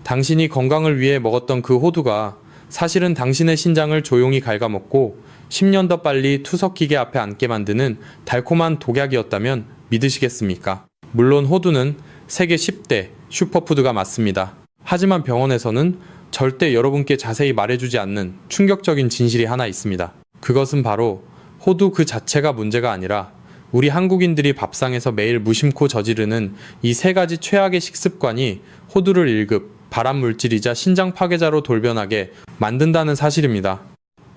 당신이 건강을 위해 먹었던 그 호두가 사실은 당신의 신장을 조용히 갉아먹고 10년 더 빨리 투석기계 앞에 앉게 만드는 달콤한 독약이었다면 믿으시겠습니까? 물론 호두는 세계 10대 슈퍼푸드가 맞습니다. 하지만 병원에서는 절대 여러분께 자세히 말해주지 않는 충격적인 진실이 하나 있습니다. 그것은 바로 호두 그 자체가 문제가 아니라 우리 한국인들이 밥상에서 매일 무심코 저지르는 이 세 가지 최악의 식습관이 호두를 1급 발암물질이자 신장 파괴자로 돌변하게 만든다는 사실입니다.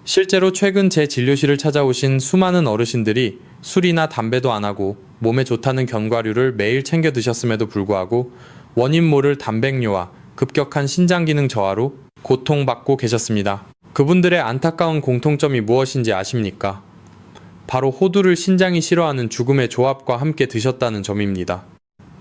실제로 최근 제 진료실을 찾아오신 수많은 어르신들이 술이나 담배도 안 하고 몸에 좋다는 견과류를 매일 챙겨 드셨음에도 불구하고 원인 모를 단백뇨와 급격한 신장 기능 저하로 고통받고 계셨습니다. 그분들의 안타까운 공통점이 무엇인지 아십니까? 바로 호두를 신장이 싫어하는 죽음의 조합과 함께 드셨다는 점입니다.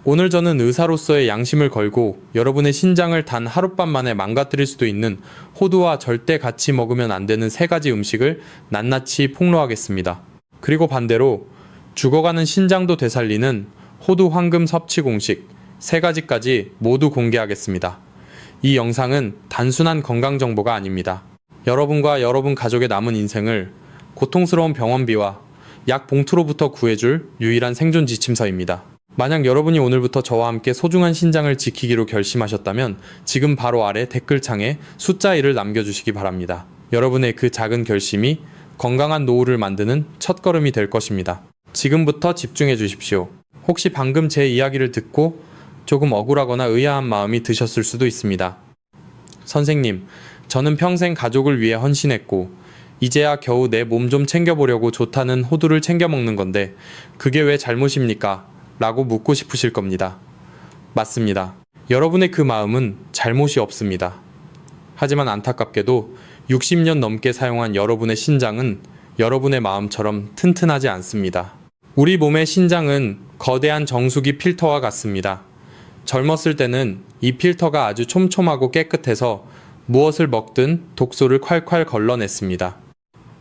오늘 저는 의사로서의 양심을 걸고 여러분의 신장을 단 하룻밤 만에 망가뜨릴 수도 있는 호두와 절대 같이 먹으면 안 되는 세 가지 음식을 낱낱이 폭로하겠습니다. 그리고 반대로 죽어가는 신장도 되살리는 호두 황금 섭취 공식 세 가지까지 모두 공개하겠습니다. 이 영상은 단순한 건강 정보가 아닙니다. 여러분과 여러분 가족의 남은 인생을 고통스러운 병원비와 약 봉투로부터 구해줄 유일한 생존 지침서입니다. 만약 여러분이 오늘부터 저와 함께 소중한 신장을 지키기로 결심하셨다면 지금 바로 아래 댓글창에 숫자 1을 남겨주시기 바랍니다. 여러분의 그 작은 결심이 건강한 노후를 만드는 첫걸음이 될 것입니다. 지금부터 집중해 주십시오. 혹시 방금 제 이야기를 듣고 조금 억울하거나 의아한 마음이 드셨을 수도 있습니다. 선생님, 저는 평생 가족을 위해 헌신했고 이제야 겨우 내 몸 좀 챙겨보려고 좋다는 호두를 챙겨 먹는 건데 그게 왜 잘못입니까? 라고 묻고 싶으실 겁니다. 맞습니다. 여러분의 그 마음은 잘못이 없습니다. 하지만 안타깝게도 60년 넘게 사용한 여러분의 신장은 여러분의 마음처럼 튼튼하지 않습니다. 우리 몸의 신장은 거대한 정수기 필터와 같습니다. 젊었을 때는 이 필터가 아주 촘촘하고 깨끗해서 무엇을 먹든 독소를 콸콸 걸러냈습니다.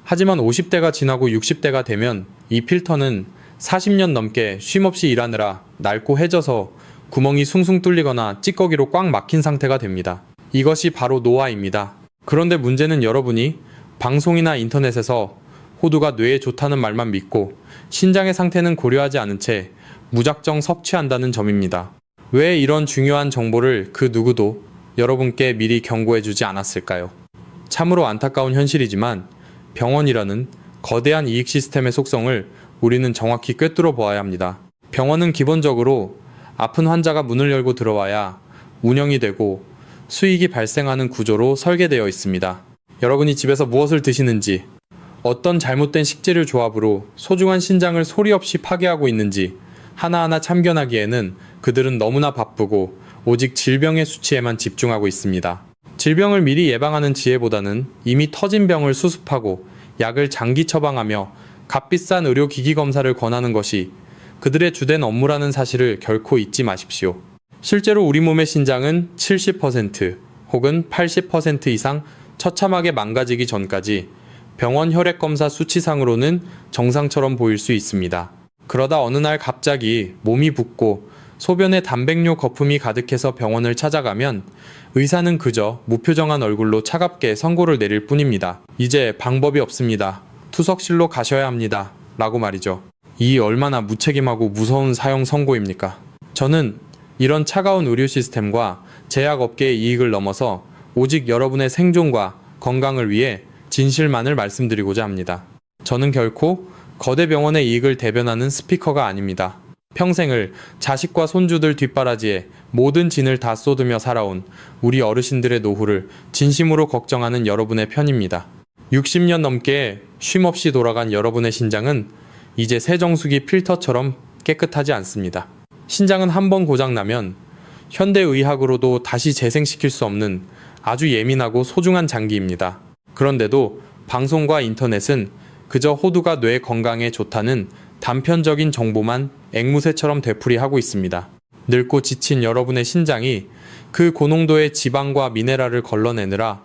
하지만 50대가 지나고 60대가 되면 이 필터는 40년 넘게 쉼없이 일하느라 낡고 해져서 구멍이 숭숭 뚫리거나 찌꺼기로 꽉 막힌 상태가 됩니다. 이것이 바로 노화입니다. 그런데 문제는 여러분이 방송이나 인터넷에서 호두가 뇌에 좋다는 말만 믿고 신장의 상태는 고려하지 않은 채 무작정 섭취한다는 점입니다. 왜 이런 중요한 정보를 그 누구도 여러분께 미리 경고해주지 않았을까요? 참으로 안타까운 현실이지만 병원이라는 거대한 이익 시스템의 속성을 우리는 정확히 꿰뚫어 보아야 합니다. 병원은 기본적으로 아픈 환자가 문을 열고 들어와야 운영이 되고 수익이 발생하는 구조로 설계되어 있습니다. 여러분이 집에서 무엇을 드시는지, 어떤 잘못된 식재료 조합으로 소중한 신장을 소리 없이 파괴하고 있는지 하나하나 참견하기에는 그들은 너무나 바쁘고 오직 질병의 수치에만 집중하고 있습니다. 질병을 미리 예방하는 지혜보다는 이미 터진 병을 수습하고 약을 장기 처방하며 값비싼 의료기기 검사를 권하는 것이 그들의 주된 업무라는 사실을 결코 잊지 마십시오. 실제로 우리 몸의 신장은 70% 혹은 80% 이상 처참하게 망가지기 전까지 병원 혈액검사 수치상으로는 정상처럼 보일 수 있습니다. 그러다 어느 날 갑자기 몸이 붓고 소변에 단백뇨 거품이 가득해서 병원을 찾아가면 의사는 그저 무표정한 얼굴로 차갑게 선고를 내릴 뿐입니다. 이제 방법이 없습니다. 투석실로 가셔야 합니다. 라고 말이죠. 이 얼마나 무책임하고 무서운 사형 선고입니까? 저는 이런 차가운 의료 시스템과 제약업계의 이익을 넘어서 오직 여러분의 생존과 건강을 위해 진실만을 말씀드리고자 합니다. 저는 결코 거대 병원의 이익을 대변하는 스피커가 아닙니다. 평생을 자식과 손주들 뒷바라지에 모든 진을 다 쏟으며 살아온 우리 어르신들의 노후를 진심으로 걱정하는 여러분의 편입니다. 60년 넘게 쉼없이 돌아간 여러분의 신장은 이제 세정수기 필터처럼 깨끗하지 않습니다. 신장은 한번 고장나면 현대의학으로도 다시 재생시킬 수 없는 아주 예민하고 소중한 장기입니다. 그런데도 방송과 인터넷은 그저 호두가 뇌 건강에 좋다는 단편적인 정보만 앵무새처럼 되풀이하고 있습니다. 늙고 지친 여러분의 신장이 그 고농도의 지방과 미네랄을 걸러내느라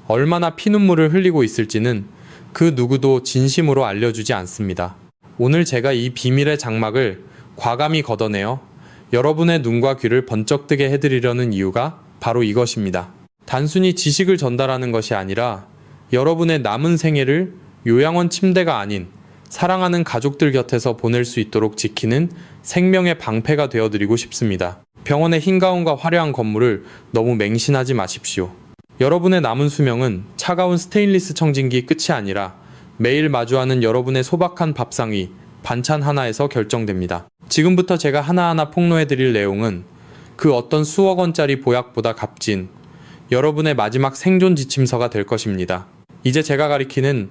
얼마나 피눈물을 흘리고 있을지는 그 누구도 진심으로 알려주지 않습니다. 오늘 제가 이 비밀의 장막을 과감히 걷어내어 여러분의 눈과 귀를 번쩍 뜨게 해드리려는 이유가 바로 이것입니다. 단순히 지식을 전달하는 것이 아니라 여러분의 남은 생애를 요양원 침대가 아닌 사랑하는 가족들 곁에서 보낼 수 있도록 지키는 생명의 방패가 되어드리고 싶습니다. 병원의 흰 가운과 화려한 건물을 너무 맹신하지 마십시오. 여러분의 남은 수명은 차가운 스테인리스 청진기 끝이 아니라 매일 마주하는 여러분의 소박한 밥상 위, 반찬 하나에서 결정됩니다. 지금부터 제가 하나하나 폭로해드릴 내용은 그 어떤 수억 원짜리 보약보다 값진 여러분의 마지막 생존 지침서가 될 것입니다. 이제 제가 가리키는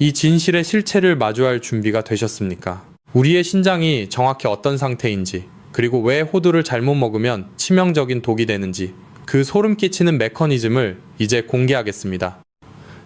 이 진실의 실체를 마주할 준비가 되셨습니까? 우리의 신장이 정확히 어떤 상태인지, 그리고 왜 호두를 잘못 먹으면 치명적인 독이 되는지, 그 소름 끼치는 메커니즘을 이제 공개하겠습니다.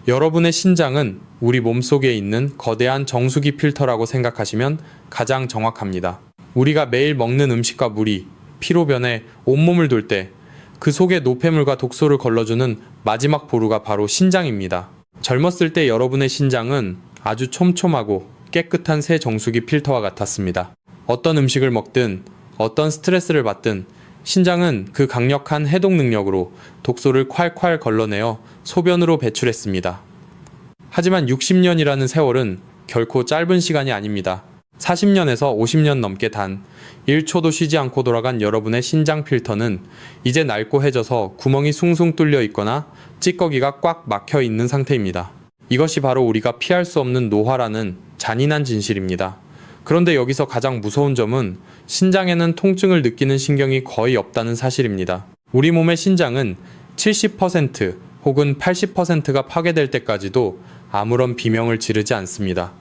여러분의 신장은 우리 몸속에 있는 거대한 정수기 필터라고 생각하시면 가장 정확합니다. 우리가 매일 먹는 음식과 물이 피로 변해 온몸을 돌 때 그 속에 노폐물과 독소를 걸러주는 마지막 보루가 바로 신장입니다. 젊었을 때 여러분의 신장은 아주 촘촘하고 깨끗한 새 정수기 필터와 같았습니다. 어떤 음식을 먹든 어떤 스트레스를 받든 신장은 그 강력한 해독 능력으로 독소를 콸콸 걸러내어 소변으로 배출했습니다. 하지만 60년이라는 세월은 결코 짧은 시간이 아닙니다. 40년에서 50년 넘게 단 1초도 쉬지 않고 돌아간 여러분의 신장 필터는 이제 낡고해져서 구멍이 숭숭 뚫려 있거나 찌꺼기가 꽉 막혀 있는 상태입니다. 이것이 바로 우리가 피할 수 없는 노화라는 잔인한 진실입니다. 그런데 여기서 가장 무서운 점은 신장에는 통증을 느끼는 신경이 거의 없다는 사실입니다. 우리 몸의 신장은 70% 혹은 80%가 파괴될 때까지도 아무런 비명을 지르지 않습니다.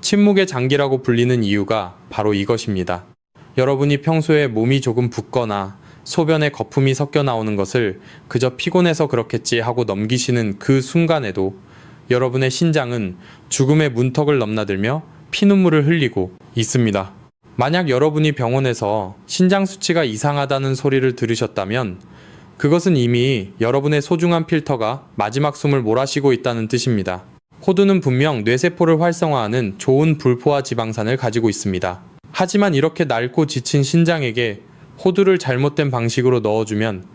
침묵의 장기라고 불리는 이유가 바로 이것입니다. 여러분이 평소에 몸이 조금 붓거나 소변에 거품이 섞여 나오는 것을 그저 피곤해서 그렇겠지 하고 넘기시는 그 순간에도 여러분의 신장은 죽음의 문턱을 넘나들며 피눈물을 흘리고 있습니다. 만약 여러분이 병원에서 신장 수치가 이상하다는 소리를 들으셨다면 그것은 이미 여러분의 소중한 필터가 마지막 숨을 몰아쉬고 있다는 뜻입니다. 호두는 분명 뇌세포를 활성화하는 좋은 불포화 지방산을 가지고 있습니다. 하지만 이렇게 낡고 지친 신장에게 호두를 잘못된 방식으로 넣어주면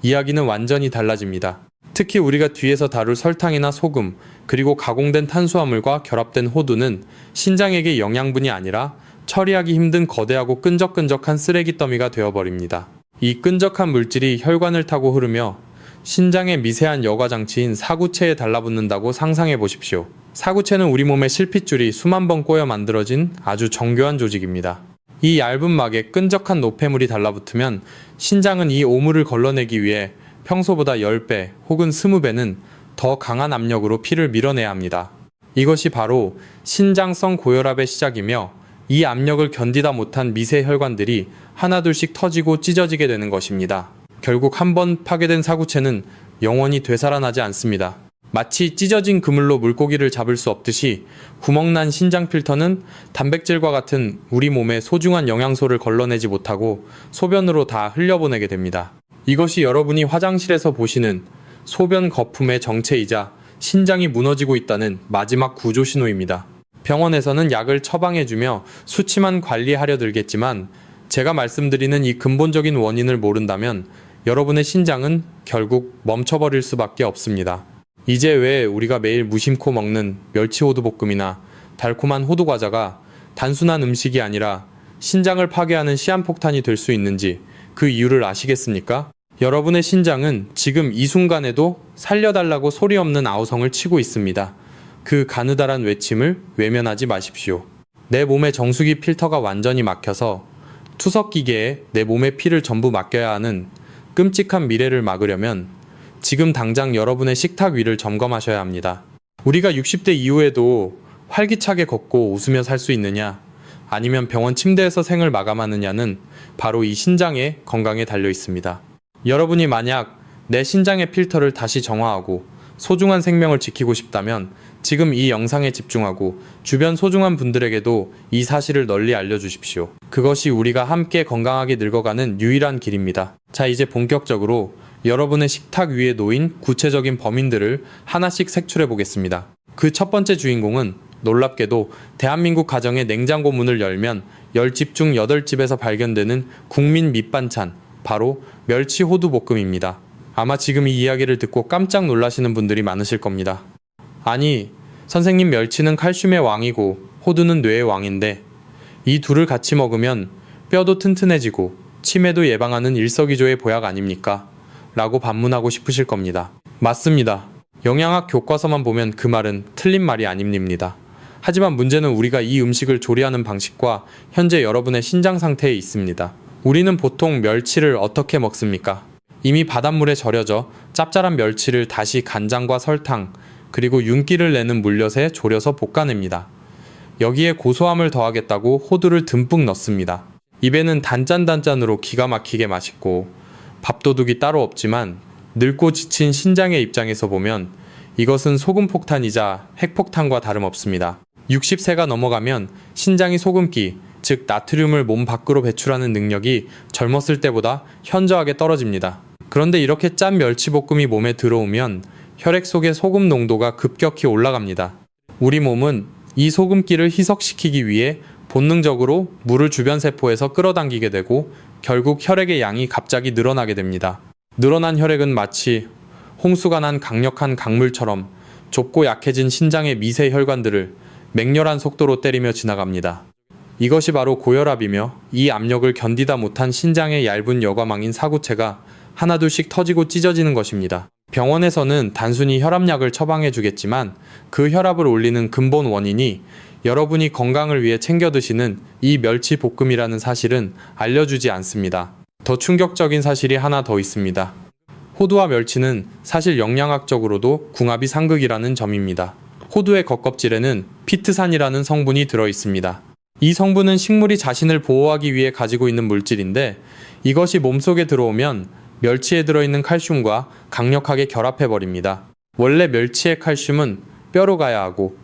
이야기는 완전히 달라집니다. 특히 우리가 뒤에서 다룰 설탕이나 소금, 그리고 가공된 탄수화물과 결합된 호두는 신장에게 영양분이 아니라 처리하기 힘든 거대하고 끈적끈적한 쓰레기 더미가 되어버립니다. 이 끈적한 물질이 혈관을 타고 흐르며 신장의 미세한 여과 장치인 사구체에 달라붙는다고 상상해 보십시오. 사구체는 우리 몸의 실핏줄이 수만 번 꼬여 만들어진 아주 정교한 조직입니다. 이 얇은 막에 끈적한 노폐물이 달라붙으면 신장은 이 오물을 걸러내기 위해 평소보다 10배 혹은 20배는 더 강한 압력으로 피를 밀어내야 합니다. 이것이 바로 신장성 고혈압의 시작이며 이 압력을 견디다 못한 미세 혈관들이 하나둘씩 터지고 찢어지게 되는 것입니다. 결국 한번 파괴된 사구체는 영원히 되살아나지 않습니다. 마치 찢어진 그물로 물고기를 잡을 수 없듯이 구멍난 신장 필터는 단백질과 같은 우리 몸의 소중한 영양소를 걸러내지 못하고 소변으로 다 흘려보내게 됩니다. 이것이 여러분이 화장실에서 보시는 소변 거품의 정체이자 신장이 무너지고 있다는 마지막 구조 신호입니다. 병원에서는 약을 처방해주며 수치만 관리하려 들겠지만 제가 말씀드리는 이 근본적인 원인을 모른다면 여러분의 신장은 결국 멈춰버릴 수밖에 없습니다. 이제 왜 우리가 매일 무심코 먹는 멸치호두볶음이나 달콤한 호두과자가 단순한 음식이 아니라 신장을 파괴하는 시한폭탄이 될 수 있는지 그 이유를 아시겠습니까? 여러분의 신장은 지금 이 순간에도 살려달라고 소리 없는 아우성을 치고 있습니다. 그 가느다란 외침을 외면하지 마십시오. 내 몸의 정수기 필터가 완전히 막혀서 투석기계에 내 몸의 피를 전부 맡겨야 하는 끔찍한 미래를 막으려면 지금 당장 여러분의 식탁 위를 점검하셔야 합니다. 우리가 60대 이후에도 활기차게 걷고 웃으며 살 수 있느냐, 아니면 병원 침대에서 생을 마감하느냐는 바로 이 신장의 건강에 달려 있습니다. 여러분이 만약 내 신장의 필터를 다시 정화하고 소중한 생명을 지키고 싶다면 지금 이 영상에 집중하고 주변 소중한 분들에게도 이 사실을 널리 알려주십시오. 그것이 우리가 함께 건강하게 늙어가는 유일한 길입니다. 자, 이제 본격적으로 여러분의 식탁 위에 놓인 구체적인 범인들을 하나씩 색출해 보겠습니다. 그 첫 번째 주인공은 놀랍게도 대한민국 가정의 냉장고 문을 열면 10집 중 8집에서 발견되는 국민 밑반찬, 바로 멸치 호두 볶음입니다. 아마 지금 이 이야기를 듣고 깜짝 놀라시는 분들이 많으실 겁니다. 아니, 선생님, 멸치는 칼슘의 왕이고 호두는 뇌의 왕인데 이 둘을 같이 먹으면 뼈도 튼튼해지고 치매도 예방하는 일석이조의 보약 아닙니까? 라고 반문하고 싶으실 겁니다. 맞습니다. 영양학 교과서만 보면 그 말은 틀린 말이 아닙니다. 하지만 문제는 우리가 이 음식을 조리하는 방식과 현재 여러분의 신장 상태에 있습니다. 우리는 보통 멸치를 어떻게 먹습니까? 이미 바닷물에 절여져 짭짤한 멸치를 다시 간장과 설탕, 그리고 윤기를 내는 물엿에 졸여서 볶아냅니다. 여기에 고소함을 더하겠다고 호두를 듬뿍 넣습니다. 입에는 단짠단짠으로 기가 막히게 맛있고 밥도둑이 따로 없지만 늙고 지친 신장의 입장에서 보면 이것은 소금폭탄이자 핵폭탄과 다름없습니다. 60세가 넘어가면 신장이 소금기, 즉 나트륨을 몸 밖으로 배출하는 능력이 젊었을 때보다 현저하게 떨어집니다. 그런데 이렇게 짠 멸치볶음이 몸에 들어오면 혈액 속의 소금 농도가 급격히 올라갑니다. 우리 몸은 이 소금기를 희석시키기 위해 본능적으로 물을 주변 세포에서 끌어당기게 되고 결국 혈액의 양이 갑자기 늘어나게 됩니다. 늘어난 혈액은 마치 홍수가 난 강력한 강물처럼 좁고 약해진 신장의 미세 혈관들을 맹렬한 속도로 때리며 지나갑니다. 이것이 바로 고혈압이며 이 압력을 견디다 못한 신장의 얇은 여과망인 사구체가 하나둘씩 터지고 찢어지는 것입니다. 병원에서는 단순히 혈압약을 처방해 주겠지만 그 혈압을 올리는 근본 원인이 여러분이 건강을 위해 챙겨 드시는 이 멸치 볶음이라는 사실은 알려주지 않습니다. 더 충격적인 사실이 하나 더 있습니다. 호두와 멸치는 사실 영양학적으로도 궁합이 상극이라는 점입니다. 호두의 겉껍질에는 피트산이라는 성분이 들어 있습니다. 이 성분은 식물이 자신을 보호하기 위해 가지고 있는 물질인데 이것이 몸속에 들어오면 멸치에 들어있는 칼슘과 강력하게 결합해버립니다. 원래 멸치의 칼슘은 뼈로 가야 하고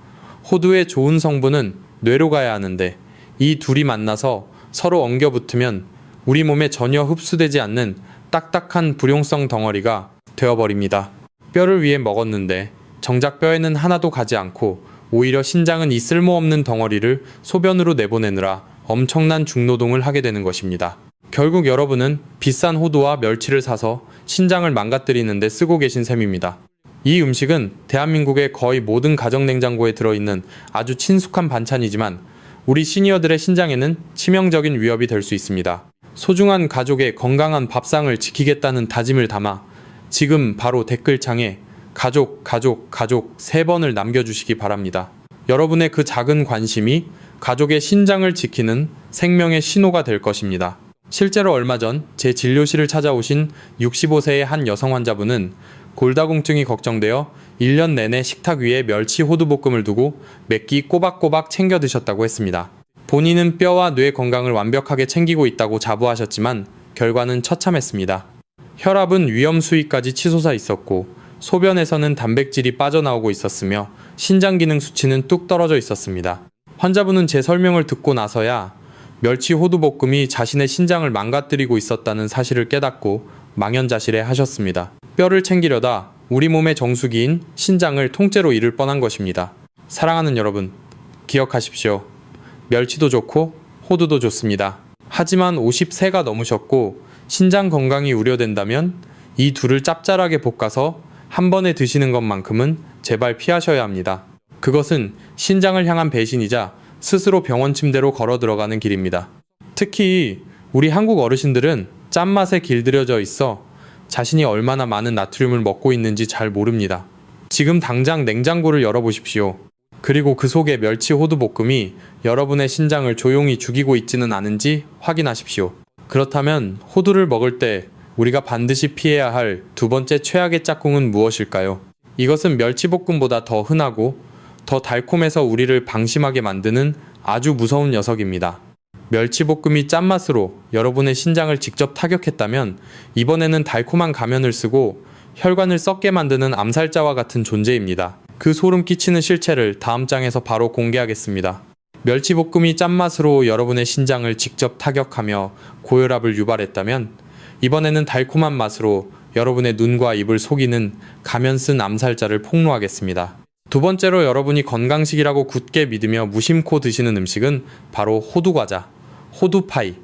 호두의 좋은 성분은 뇌로 가야 하는데 이 둘이 만나서 서로 엉겨붙으면 우리 몸에 전혀 흡수되지 않는 딱딱한 불용성 덩어리가 되어버립니다. 뼈를 위해 먹었는데 정작 뼈에는 하나도 가지 않고 오히려 신장은 이 쓸모없는 덩어리를 소변으로 내보내느라 엄청난 중노동을 하게 되는 것입니다. 결국 여러분은 비싼 호두와 멸치를 사서 신장을 망가뜨리는 데 쓰고 계신 셈입니다. 이 음식은 대한민국의 거의 모든 가정냉장고에 들어있는 아주 친숙한 반찬이지만 우리 시니어들의 신장에는 치명적인 위협이 될 수 있습니다. 소중한 가족의 건강한 밥상을 지키겠다는 다짐을 담아 지금 바로 댓글창에 가족 3번을 남겨주시기 바랍니다. 여러분의 그 작은 관심이 가족의 신장을 지키는 생명의 신호가 될 것입니다. 실제로 얼마 전 제 진료실을 찾아오신 65세의 한 여성 환자분은 골다공증이 걱정되어 1년 내내 식탁 위에 멸치 호두볶음을 두고 몇 끼 꼬박꼬박 챙겨 드셨다고 했습니다. 본인은 뼈와 뇌 건강을 완벽하게 챙기고 있다고 자부하셨지만 결과는 처참했습니다. 혈압은 위험 수위까지 치솟아 있었고 소변에서는 단백질이 빠져나오고 있었으며 신장 기능 수치는 뚝 떨어져 있었습니다. 환자분은 제 설명을 듣고 나서야 멸치 호두볶음이 자신의 신장을 망가뜨리고 있었다는 사실을 깨닫고 망연자실해 하셨습니다. 뼈를 챙기려다 우리 몸의 정수기인 신장을 통째로 잃을 뻔한 것입니다. 사랑하는 여러분, 기억하십시오. 멸치도 좋고 호두도 좋습니다. 하지만 50세가 넘으셨고 신장 건강이 우려된다면 이 둘을 짭짤하게 볶아서 한 번에 드시는 것만큼은 제발 피하셔야 합니다. 그것은 신장을 향한 배신이자 스스로 병원 침대로 걸어 들어가는 길입니다. 특히 우리 한국 어르신들은 짠맛에 길들여져 있어 자신이 얼마나 많은 나트륨을 먹고 있는지 잘 모릅니다. 지금 당장 냉장고를 열어보십시오. 그리고 그 속에 멸치 호두볶음이 여러분의 신장을 조용히 죽이고 있지는 않은지 확인하십시오. 그렇다면 호두를 먹을 때 우리가 반드시 피해야 할 두 번째 최악의 짝꿍은 무엇일까요? 이것은 멸치볶음보다 더 흔하고 더 달콤해서 우리를 방심하게 만드는 아주 무서운 녀석입니다. 멸치볶음이 짠맛으로 여러분의 신장을 직접 타격했다면 이번에는 달콤한 가면을 쓰고 혈관을 썩게 만드는 암살자와 같은 존재입니다. 그 소름 끼치는 실체를 다음 장에서 바로 공개하겠습니다. 멸치볶음이 짠맛으로 여러분의 신장을 직접 타격하며 고혈압을 유발했다면 이번에는 달콤한 맛으로 여러분의 눈과 입을 속이는 가면 쓴 암살자를 폭로하겠습니다. 두 번째로 여러분이 건강식이라고 굳게 믿으며 무심코 드시는 음식은 바로 호두과자, 호두파이,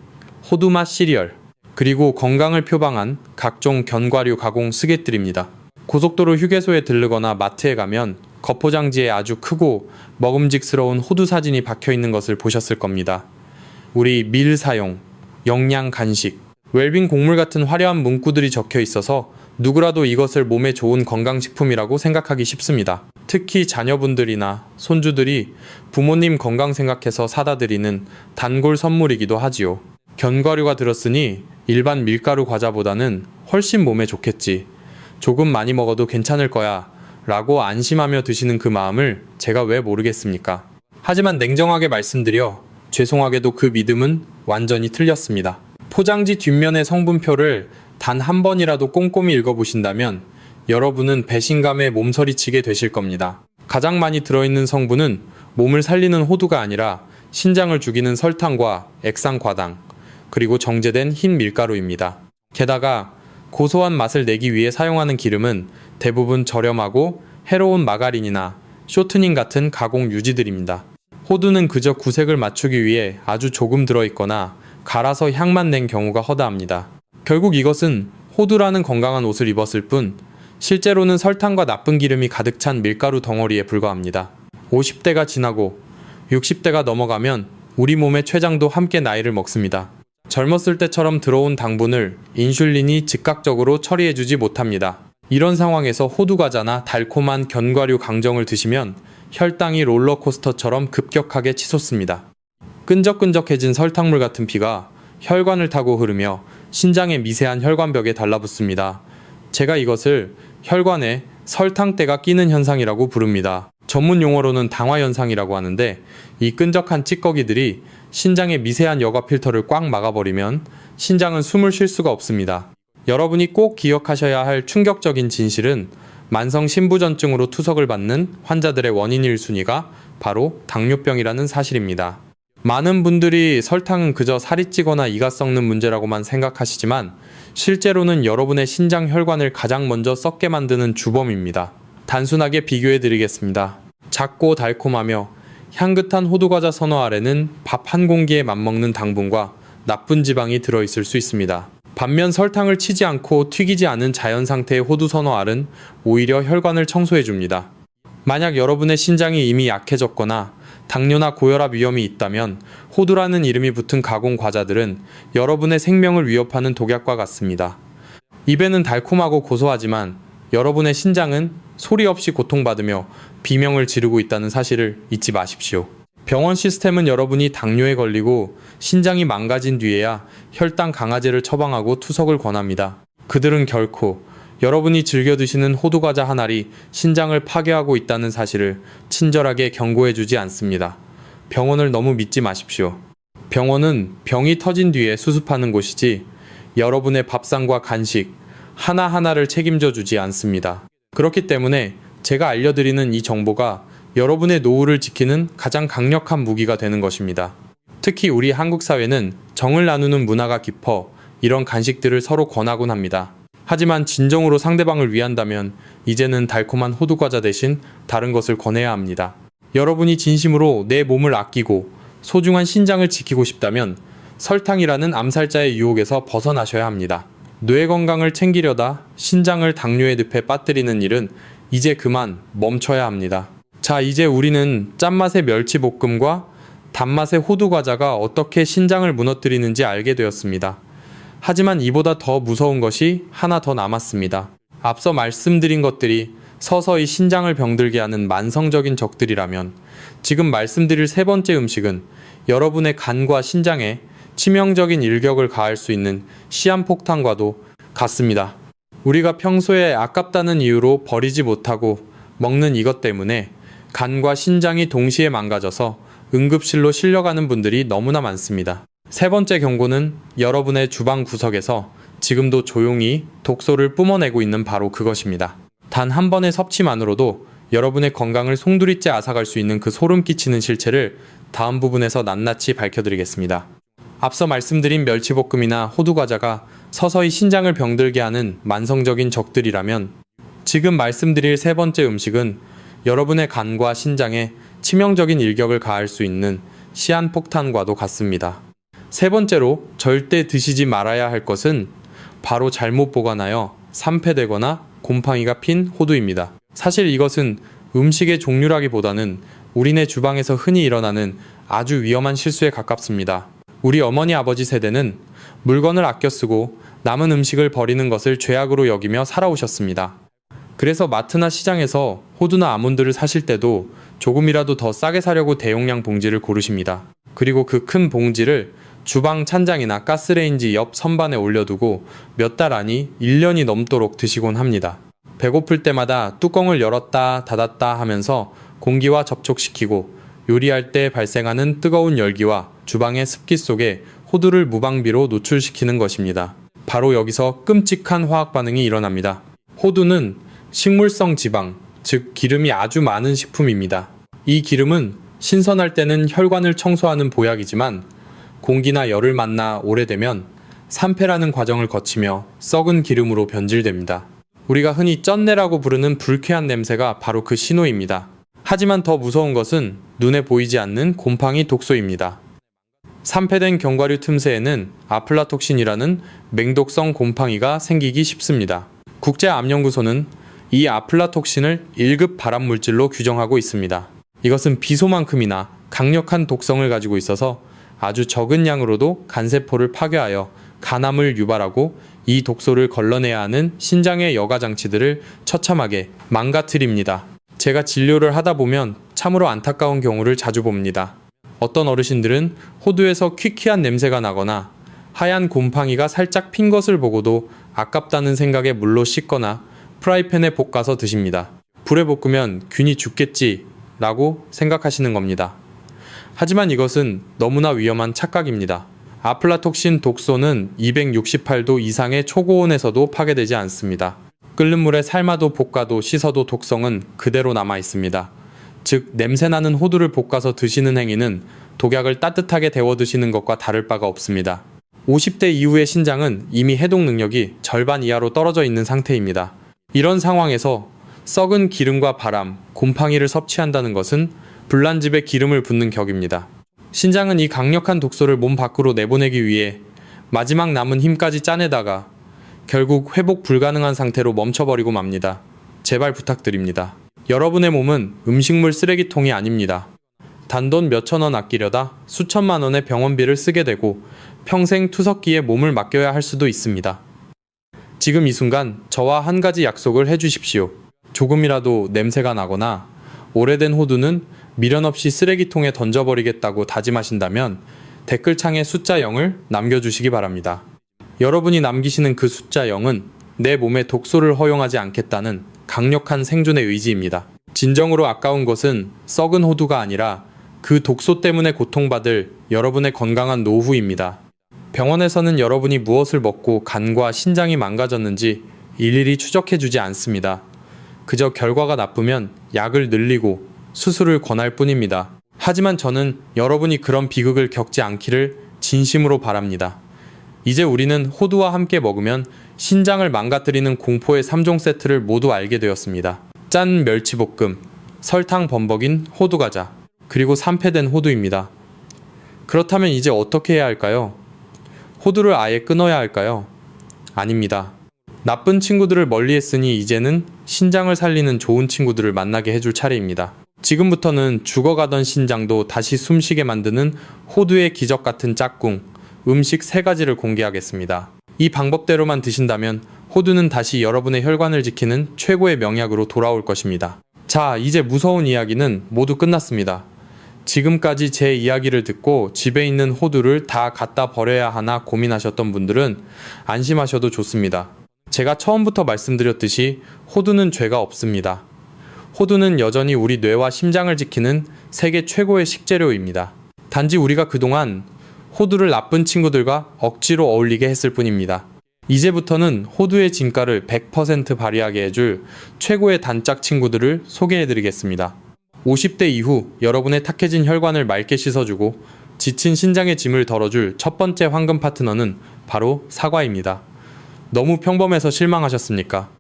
호두맛 시리얼, 그리고 건강을 표방한 각종 견과류 가공 스낵들입니다. 고속도로 휴게소에 들르거나 마트에 가면 겉포장지에 아주 크고 먹음직스러운 호두 사진이 박혀 있는 것을 보셨을 겁니다. 우리 밀 사용, 영양 간식, 웰빙 곡물 같은 화려한 문구들이 적혀 있어서 누구라도 이것을 몸에 좋은 건강식품이라고 생각하기 쉽습니다. 특히 자녀분들이나 손주들이 부모님 건강 생각해서 사다 드리는 단골 선물이기도 하지요. 견과류가 들었으니 일반 밀가루 과자보다는 훨씬 몸에 좋겠지. 조금 많이 먹어도 괜찮을 거야. 라고 안심하며 드시는 그 마음을 제가 왜 모르겠습니까? 하지만 냉정하게 말씀드려 죄송하게도 그 믿음은 완전히 틀렸습니다. 포장지 뒷면의 성분표를 단 한 번이라도 꼼꼼히 읽어보신다면 여러분은 배신감에 몸서리치게 되실 겁니다. 가장 많이 들어있는 성분은 몸을 살리는 호두가 아니라 신장을 죽이는 설탕과 액상과당, 그리고 정제된 흰 밀가루입니다. 게다가 고소한 맛을 내기 위해 사용하는 기름은 대부분 저렴하고 해로운 마가린이나 쇼트닝 같은 가공 유지들입니다. 호두는 그저 구색을 맞추기 위해 아주 조금 들어있거나 갈아서 향만 낸 경우가 허다합니다. 결국 이것은 호두라는 건강한 옷을 입었을 뿐 실제로는 설탕과 나쁜 기름이 가득 찬 밀가루 덩어리에 불과합니다. 50대가 지나고 60대가 넘어가면 우리 몸의 췌장도 함께 나이를 먹습니다. 젊었을 때처럼 들어온 당분을 인슐린이 즉각적으로 처리해주지 못합니다. 이런 상황에서 호두과자나 달콤한 견과류 강정을 드시면 혈당이 롤러코스터처럼 급격하게 치솟습니다. 끈적끈적해진 설탕물 같은 피가 혈관을 타고 흐르며 신장의 미세한 혈관벽에 달라붙습니다. 제가 이것을 혈관에 설탕때가 끼는 현상이라고 부릅니다. 전문 용어로는 당화현상이라고 하는데 이 끈적한 찌꺼기들이 신장의 미세한 여과 필터를 꽉 막아버리면 신장은 숨을 쉴 수가 없습니다. 여러분이 꼭 기억하셔야 할 충격적인 진실은 만성 신부전증으로 투석을 받는 환자들의 원인 1순위가 바로 당뇨병이라는 사실입니다. 많은 분들이 설탕은 그저 살이 찌거나 이가 썩는 문제라고만 생각하시지만 실제로는 여러분의 신장 혈관을 가장 먼저 썩게 만드는 주범입니다. 단순하게 비교해 드리겠습니다. 작고 달콤하며 향긋한 호두과자 선호 아래는 밥 한 공기에 맞먹는 당분과 나쁜 지방이 들어있을 수 있습니다. 반면 설탕을 치지 않고 튀기지 않은 자연 상태의 호두 선호 알은 오히려 혈관을 청소해줍니다. 만약 여러분의 신장이 이미 약해졌거나 당뇨나 고혈압 위험이 있다면 호두라는 이름이 붙은 가공 과자들은 여러분의 생명을 위협하는 독약과 같습니다. 입에는 달콤하고 고소하지만 여러분의 신장은 소리 없이 고통받으며 비명을 지르고 있다는 사실을 잊지 마십시오. 병원 시스템은 여러분이 당뇨에 걸리고 신장이 망가진 뒤에야 혈당 강화제를 처방하고 투석을 권합니다. 그들은 결코 여러분이 즐겨 드시는 호두과자 한 알이 신장을 파괴하고 있다는 사실을 친절하게 경고해주지 않습니다. 병원을 너무 믿지 마십시오. 병원은 병이 터진 뒤에 수습하는 곳이지 여러분의 밥상과 간식 하나하나를 책임져 주지 않습니다. 그렇기 때문에 제가 알려드리는 이 정보가 여러분의 노후를 지키는 가장 강력한 무기가 되는 것입니다. 특히 우리 한국 사회는 정을 나누는 문화가 깊어 이런 간식들을 서로 권하곤 합니다. 하지만 진정으로 상대방을 위한다면 이제는 달콤한 호두과자 대신 다른 것을 권해야 합니다. 여러분이 진심으로 내 몸을 아끼고 소중한 신장을 지키고 싶다면 설탕이라는 암살자의 유혹에서 벗어나셔야 합니다. 뇌 건강을 챙기려다 신장을 당뇨의 늪에 빠뜨리는 일은 이제 그만 멈춰야 합니다. 자, 이제 우리는 짠맛의 멸치볶음과 단맛의 호두과자가 어떻게 신장을 무너뜨리는지 알게 되었습니다. 하지만 이보다 더 무서운 것이 하나 더 남았습니다. 앞서 말씀드린 것들이 서서히 신장을 병들게 하는 만성적인 적들이라면 지금 말씀드릴 세 번째 음식은 여러분의 간과 신장에 치명적인 일격을 가할 수 있는 시한폭탄과도 같습니다. 우리가 평소에 아깝다는 이유로 버리지 못하고 먹는 이것 때문에 간과 신장이 동시에 망가져서 응급실로 실려가는 분들이 너무나 많습니다. 세 번째 경고는 여러분의 주방 구석에서 지금도 조용히 독소를 뿜어내고 있는 바로 그것입니다. 단 한 번의 섭취만으로도 여러분의 건강을 송두리째 앗아갈 수 있는 그 소름 끼치는 실체를 다음 부분에서 낱낱이 밝혀드리겠습니다. 앞서 말씀드린 멸치볶음이나 호두과자가 서서히 신장을 병들게 하는 만성적인 적들이라면 지금 말씀드릴 세 번째 음식은 여러분의 간과 신장에 치명적인 일격을 가할 수 있는 시한폭탄과도 같습니다. 세 번째로 절대 드시지 말아야 할 것은 바로 잘못 보관하여 산패되거나 곰팡이가 핀 호두입니다. 사실 이것은 음식의 종류라기보다는 우리네 주방에서 흔히 일어나는 아주 위험한 실수에 가깝습니다. 우리 어머니 아버지 세대는 물건을 아껴 쓰고 남은 음식을 버리는 것을 죄악으로 여기며 살아오셨습니다. 그래서 마트나 시장에서 호두나 아몬드를 사실 때도 조금이라도 더 싸게 사려고 대용량 봉지를 고르십니다. 그리고 그 큰 봉지를 주방 찬장이나 가스레인지 옆 선반에 올려두고 몇 달 아니 1년이 넘도록 드시곤 합니다. 배고플 때마다 뚜껑을 열었다 닫았다 하면서 공기와 접촉시키고 요리할 때 발생하는 뜨거운 열기와 주방의 습기 속에 호두를 무방비로 노출시키는 것입니다. 바로 여기서 끔찍한 화학 반응이 일어납니다. 호두는 식물성 지방, 즉 기름이 아주 많은 식품입니다. 이 기름은 신선할 때는 혈관을 청소하는 보약이지만 공기나 열을 만나 오래되면 산패라는 과정을 거치며 썩은 기름으로 변질됩니다. 우리가 흔히 쩐내라고 부르는 불쾌한 냄새가 바로 그 신호입니다. 하지만 더 무서운 것은 눈에 보이지 않는 곰팡이 독소입니다. 산패된 견과류 틈새에는 아플라톡신이라는 맹독성 곰팡이가 생기기 쉽습니다. 국제암연구소는 이 아플라톡신을 1급 발암물질로 규정하고 있습니다. 이것은 비소만큼이나 강력한 독성을 가지고 있어서 아주 적은 양으로도 간세포를 파괴하여 간암을 유발하고 이 독소를 걸러내야 하는 신장의 여가 장치들을 처참하게 망가뜨립니다. 제가 진료를 하다 보면 참으로 안타까운 경우를 자주 봅니다. 어떤 어르신들은 호두에서 퀴퀴한 냄새가 나거나 하얀 곰팡이가 살짝 핀 것을 보고도 아깝다는 생각에 물로 씻거나 프라이팬에 볶아서 드십니다. 불에 볶으면 균이 죽겠지 라고 생각하시는 겁니다. 하지만 이것은 너무나 위험한 착각입니다. 아플라톡신 독소는 268도 이상의 초고온에서도 파괴되지 않습니다. 끓는 물에 삶아도 볶아도 씻어도 독성은 그대로 남아 있습니다. 즉 냄새나는 호두를 볶아서 드시는 행위는 독약을 따뜻하게 데워 드시는 것과 다를 바가 없습니다. 50대 이후의 신장은 이미 해독 능력이 절반 이하로 떨어져 있는 상태입니다. 이런 상황에서 썩은 기름과 바람, 곰팡이를 섭취한다는 것은 불난 집에 기름을 붓는 격입니다. 신장은 이 강력한 독소를 몸 밖으로 내보내기 위해 마지막 남은 힘까지 짜내다가 결국 회복 불가능한 상태로 멈춰버리고 맙니다. 제발 부탁드립니다. 여러분의 몸은 음식물 쓰레기통이 아닙니다. 단돈 몇천 원 아끼려다 수천만 원의 병원비를 쓰게 되고 평생 투석기에 몸을 맡겨야 할 수도 있습니다. 지금 이 순간 저와 한 가지 약속을 해주십시오. 조금이라도 냄새가 나거나 오래된 호두는 미련 없이 쓰레기통에 던져버리겠다고 다짐하신다면 댓글창에 숫자 0을 남겨주시기 바랍니다. 여러분이 남기시는 그 숫자 0은 내 몸에 독소를 허용하지 않겠다는 강력한 생존의 의지입니다. 진정으로 아까운 것은 썩은 호두가 아니라 그 독소 때문에 고통받을 여러분의 건강한 노후입니다. 병원에서는 여러분이 무엇을 먹고 간과 신장이 망가졌는지 일일이 추적해주지 않습니다. 그저 결과가 나쁘면 약을 늘리고 수술을 권할 뿐입니다. 하지만 저는 여러분이 그런 비극을 겪지 않기를 진심으로 바랍니다. 이제 우리는 호두와 함께 먹으면 신장을 망가뜨리는 공포의 3종 세트를 모두 알게 되었습니다. 짠 멸치볶음, 설탕 범벅인 호두과자, 그리고 산패된 호두입니다. 그렇다면 이제 어떻게 해야 할까요? 호두를 아예 끊어야 할까요? 아닙니다. 나쁜 친구들을 멀리했으니 이제는 신장을 살리는 좋은 친구들을 만나게 해줄 차례입니다. 지금부터는 죽어가던 신장도 다시 숨쉬게 만드는 호두의 기적 같은 짝꿍, 음식 3가지를 공개하겠습니다. 이 방법대로만 드신다면 호두는 다시 여러분의 혈관을 지키는 최고의 명약으로 돌아올 것입니다. 자, 이제 무서운 이야기는 모두 끝났습니다. 지금까지 제 이야기를 듣고 집에 있는 호두를 다 갖다 버려야 하나 고민하셨던 분들은 안심하셔도 좋습니다. 제가 처음부터 말씀드렸듯이 호두는 죄가 없습니다. 호두는 여전히 우리 뇌와 심장을 지키는 세계 최고의 식재료입니다. 단지 우리가 그동안 호두를 나쁜 친구들과 억지로 어울리게 했을 뿐입니다. 이제부터는 호두의 진가를 100% 발휘하게 해줄 최고의 단짝 친구들을 소개해드리겠습니다. 50대 이후 여러분의 탁해진 혈관을 맑게 씻어주고 지친 신장의 짐을 덜어줄 첫 번째 황금 파트너는 바로 사과입니다. 너무 평범해서 실망하셨습니까?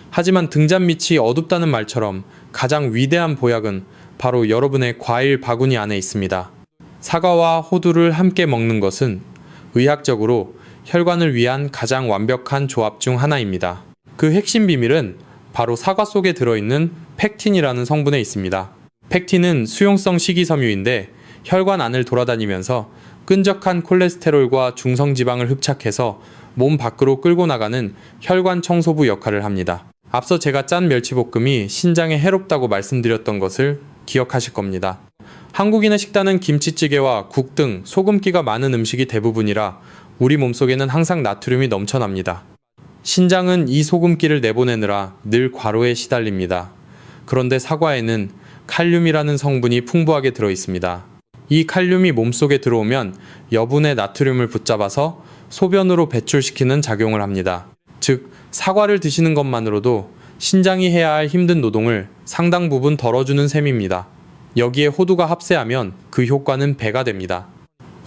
하지만 등잔 밑이 어둡다는 말처럼 가장 위대한 보약은 바로 여러분의 과일 바구니 안에 있습니다. 사과와 호두를 함께 먹는 것은 의학적으로 혈관을 위한 가장 완벽한 조합 중 하나입니다. 그 핵심 비밀은 바로 사과 속에 들어있는 펙틴이라는 성분에 있습니다. 펙틴은 수용성 식이섬유인데 혈관 안을 돌아다니면서 끈적한 콜레스테롤과 중성지방을 흡착해서 몸 밖으로 끌고 나가는 혈관 청소부 역할을 합니다. 앞서 제가 짠 멸치볶음이 신장에 해롭다고 말씀드렸던 것을 기억하실 겁니다. 한국인의 식단은 김치찌개와 국 등 소금기가 많은 음식이 대부분이라 우리 몸속에는 항상 나트륨이 넘쳐납니다. 신장은 이 소금기를 내보내느라 늘 과로에 시달립니다. 그런데 사과에는 칼륨이라는 성분이 풍부하게 들어 있습니다. 이 칼륨이 몸속에 들어오면 여분의 나트륨을 붙잡아서 소변으로 배출시키는 작용을 합니다. 즉, 사과를 드시는 것만으로도 신장이 해야 할 힘든 노동을 상당 부분 덜어주는 셈입니다. 여기에 호두가 합세하면 그 효과는 배가 됩니다.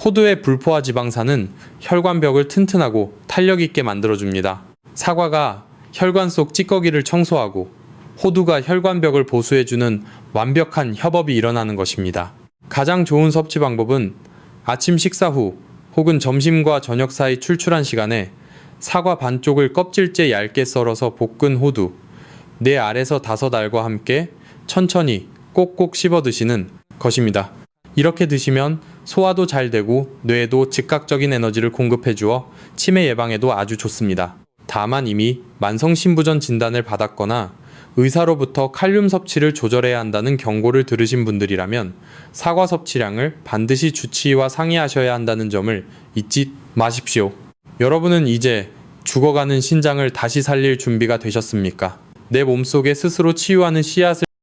호두의 불포화 지방산은 혈관벽을 튼튼하고 탄력 있게 만들어줍니다. 사과가 혈관 속 찌꺼기를 청소하고 호두가 혈관벽을 보수해주는 완벽한 협업이 일어나는 것입니다. 가장 좋은 섭취 방법은 아침 식사 후 혹은 점심과 저녁 사이 출출한 시간에 사과 반쪽을 껍질째 얇게 썰어서 볶은 호두 4알에서 5알과 함께 천천히 꼭꼭 씹어 드시는 것입니다. 이렇게 드시면 소화도 잘 되고 뇌에도 즉각적인 에너지를 공급해 주어 치매 예방에도 아주 좋습니다. 다만 이미 만성신부전 진단을 받았거나 의사로부터 칼륨 섭취를 조절해야 한다는 경고를 들으신 분들이라면 사과 섭취량을 반드시 주치의와 상의하셔야 한다는 점을 잊지 마십시오. 여러분은 이제 죽어가는 신장을 다시 살릴 준비가 되셨습니까? 내 몸속에 스스로 치유하는 씨앗을